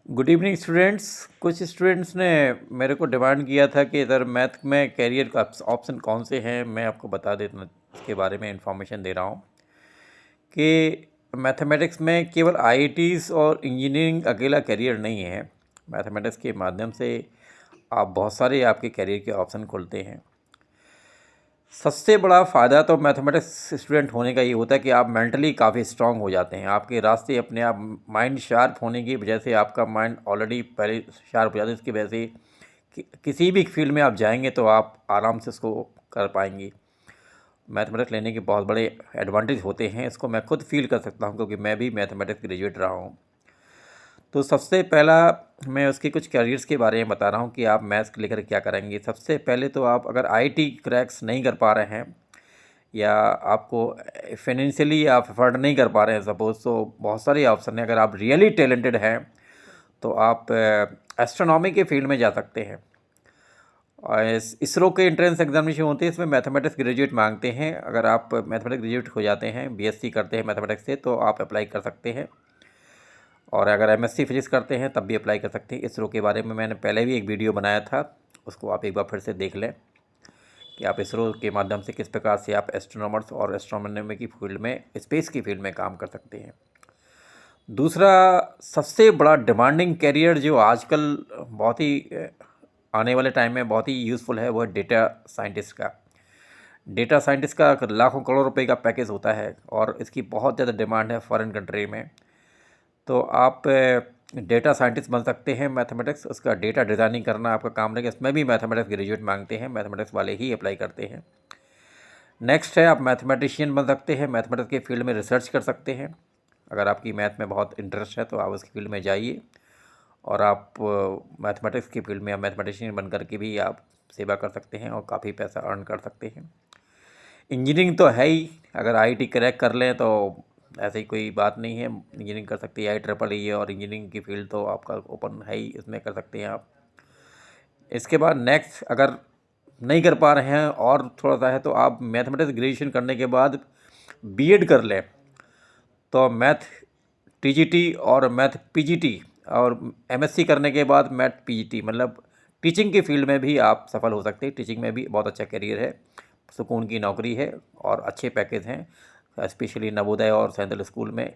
Good evening students. कुछ students ने मेरे को डिमांड किया था कि इधर मैथ में कैरियर का ऑप्शन कौन से हैं, मैं आपको बता देता इसके बारे में इंफॉर्मेशन दे रहा हूँ कि मैथमेटिक्स में केवल आईआईटीज़ और इंजीनियरिंग अकेला कैरियर नहीं है। मैथमेटिक्स के माध्यम से आप बहुत सारे आपके कैरियर के ऑप्शन खुलते हैं। सबसे बड़ा फ़ायदा तो मैथमेटिक्स स्टूडेंट होने का ये होता है कि आप मेंटली काफ़ी स्ट्रांग हो जाते हैं। आपके रास्ते अपने आप माइंड शार्प होने की वजह से आपका माइंड ऑलरेडी पहले शार्प हो जाता है। इसकी वजह से किसी भी फील्ड में आप जाएंगे तो आप आराम से इसको कर पाएंगे। मैथमेटिक्स लेने के बहुत बड़े एडवांटेज होते हैं, इसको मैं खुद फील कर सकता हूँ क्योंकि मैं भी मैथमेटिक्स ग्रेजुएट रहा हूँ। तो सबसे पहला मैं उसके कुछ कैरियर्स के बारे में बता रहा हूँ कि आप मैथ्स लेकर क्या करेंगे। सबसे पहले तो आप अगर आईआईटी क्रैक्स नहीं कर पा रहे हैं या आपको फाइनेंशियली आप अफोर्ड नहीं कर पा रहे हैं सपोज़, तो बहुत सारे ऑप्शन हैं। अगर आप रियली टैलेंटेड हैं तो आप एस्ट्रोनॉमी के फील्ड में जा सकते हैं। और इसरो के एंट्रेंस एग्जामिनेशन होते हैं, इसमें मैथमेटिक्स ग्रेजुएट मांगते हैं। अगर आप मैथमेटिक्स ग्रेजुएट हो जाते हैं, बीएससी करते हैं मैथमेटिक्स से, तो आप अप्लाई कर सकते हैं। और अगर एमएससी फिजिक्स करते हैं तब भी अप्लाई कर सकते हैं। इसरो के बारे में मैंने पहले भी एक वीडियो बनाया था, उसको आप एक बार फिर से देख लें कि आप इसरो के माध्यम से किस प्रकार से आप एस्ट्रोनॉमर्स और एस्ट्रोनॉमी की फील्ड में, स्पेस की फील्ड में काम कर सकते हैं। दूसरा सबसे बड़ा डिमांडिंग कैरियर जो आजकल बहुत ही आने वाले टाइम में बहुत ही यूज़फुल है, वो है डेटा साइंटिस्ट का। डेटा साइंटिस्ट का लाखों करोड़ रुपए का पैकेज होता है और इसकी बहुत ज़्यादा डिमांड है फॉरेन कंट्री में। तो आप डेटा साइंटिस्ट बन सकते हैं। मैथमेटिक्स, उसका डेटा डिज़ाइनिंग करना आपका काम रहेगा। इसमें भी मैथमेटिक्स ग्रेजुएट मांगते हैं, मैथमेटिक्स वाले ही अप्लाई करते हैं। नेक्स्ट है आप मैथमेटिशियन बन सकते हैं। मैथमेटिक्स के फील्ड में रिसर्च कर सकते हैं। अगर आपकी मैथ में बहुत इंटरेस्ट है तो आप उस फील्ड में जाइए और आप मैथमेटिक्स की फील्ड में आप मैथमेटिशियन बन करके भी आप सेवा कर सकते हैं और काफ़ी पैसा अर्न कर सकते हैं। इंजीनियरिंग तो है ही, अगर आईआईटी क्रैक कर लें तो ऐसी कोई बात नहीं है, इंजीनियरिंग कर सकती है। IEEE है और इंजीनियरिंग की फील्ड तो आपका ओपन है ही, इसमें कर सकते हैं आप। इसके बाद नेक्स्ट अगर नहीं कर पा रहे हैं और थोड़ा सा है तो आप मैथमेटिक्स ग्रेजुएशन करने के बाद बीएड कर लें, तो मैथ टीजीटी और मैथ पीजीटी और एमएससी करने के बाद मैथ पीजीटी, मतलब टीचिंग की फील्ड में भी आप सफल हो सकते हैं। टीचिंग में भी बहुत अच्छा करियर है, सुकून की नौकरी है और अच्छे पैकेज हैं, स्पेशली नवोदय और सेंट्रल स्कूल में।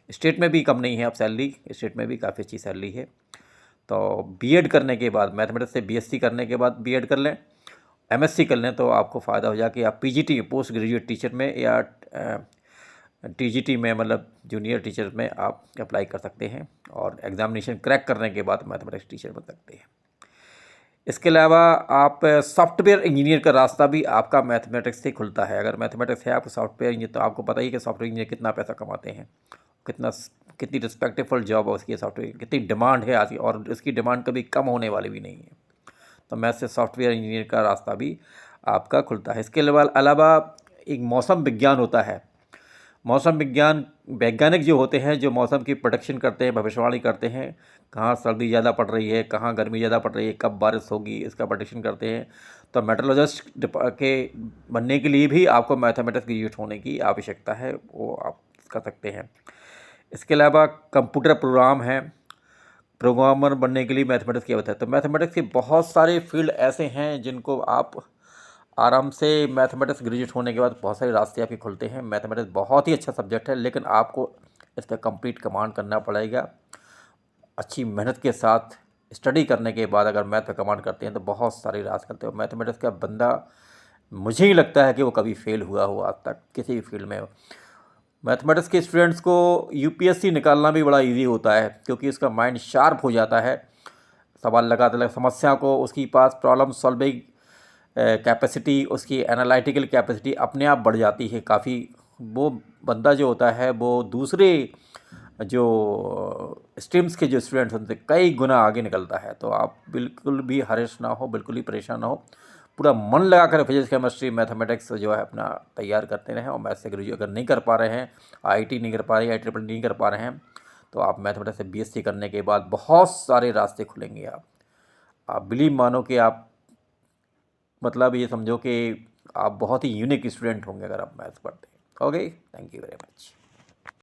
स्टेट में भी कम नहीं है, अब सैलरी स्टेट में भी काफ़ी अच्छी सैलरी है। तो बीएड करने के बाद, मैथमेटिक्स से बीएससी करने के बाद बीएड कर लें, एमएससी कर लें, तो आपको फ़ायदा हो जाए कि आप पीजीटी पोस्ट ग्रेजुएट टीचर में या टीजीटी में, मतलब जूनियर टीचर में आप अप्लाई कर सकते हैं और एग्ज़ामिनेशन क्रैक करने के बाद मैथमेटिक्स टीचर बन सकते हैं। इसके अलावा आप सॉफ्टवेयर इंजीनियर का रास्ता भी आपका मैथमेटिक्स से खुलता है। अगर मैथमेटिक्स है आपको सॉफ्टवेयर इंजीनियर, तो आपको पता ही कि सॉफ्टवेयर इंजीनियर कितना पैसा कमाते हैं, कितनी रिस्पेक्टेबल जॉब है उसकी, सॉफ्टवेयर कितनी डिमांड है आज, और इसकी डिमांड कभी कम होने वाली भी नहीं है। तो मैथ से सॉफ्टवेयर इंजीनियर का रास्ता भी आपका खुलता है। इसके अलावा एक मौसम विज्ञान होता है। मौसम विज्ञान वैज्ञानिक जो होते हैं, जो मौसम की प्रेडिक्शन करते हैं, भविष्यवाणी करते हैं, कहाँ सर्दी ज़्यादा पड़ रही है, कहाँ गर्मी ज़्यादा पड़ रही है, कब बारिश होगी, इसका प्रेडिक्शन करते हैं। तो मेट्रोलॉजिस्ट के बनने के लिए भी आपको मैथमेटिक्स ग्रेजुएट होने की आवश्यकता है, वो आप कर सकते हैं। इसके अलावा कंप्यूटर प्रोग्राम है, प्रोग्रामर बनने के लिए मैथमेटिक्स की आवश्यकता है। तो मैथमेटिक्स के बहुत सारे फील्ड ऐसे हैं जिनको आप आराम से मैथमेटिक्स ग्रेजुएट होने के बाद बहुत सारे रास्ते आपके खुलते हैं। मैथमेटिक्स बहुत ही अच्छा सब्जेक्ट है, लेकिन आपको इसका कंप्लीट कमांड करना पड़ेगा। अच्छी मेहनत के साथ स्टडी करने के बाद अगर मैथ का कमांड करते हैं तो बहुत सारे रास्ते खुलते हैं। मैथमेटिक्स का बंदा, मुझे ही लगता है कि वो कभी फेल हुआ हो आज तक किसी भी फील्ड में हो। मैथमेटिक्स के स्टूडेंट्स को यूपीएससी निकालना भी बड़ा इजी होता है क्योंकि उसका माइंड शार्प हो जाता है। सवाल लगाते लगे समस्या को, उसकी पास प्रॉब्लम सॉल्विंग कैपेसिटी, उसकी एनालिटिकल कैपेसिटी अपने आप बढ़ जाती है काफ़ी। वो बंदा जो होता है वो दूसरे जो स्ट्रीम्स के जो स्टूडेंट्स उनसे कई गुना आगे निकलता है। तो आप बिल्कुल भी हरेश ना हो, बिल्कुल ही परेशान ना हो, पूरा मन लगा कर फिजिक्स केमिस्ट्री मैथमेटिक्स जो है अपना तैयार करते रहें। और मैथ से ग्रेजुएट अगर नहीं कर पा रहे हैं, आईआईटी नहीं कर पा रहे, IEEE नहीं कर पा रहे हैं, तो आप मैथमेटिक्स से बीएससी करने के बाद बहुत सारे रास्ते खुलेंगे। आप बिलीव मानो कि आप, मतलब ये समझो कि आप बहुत ही यूनिक स्टूडेंट होंगे अगर आप मैथ्स पढ़ते हैं। Okay, thank you very much.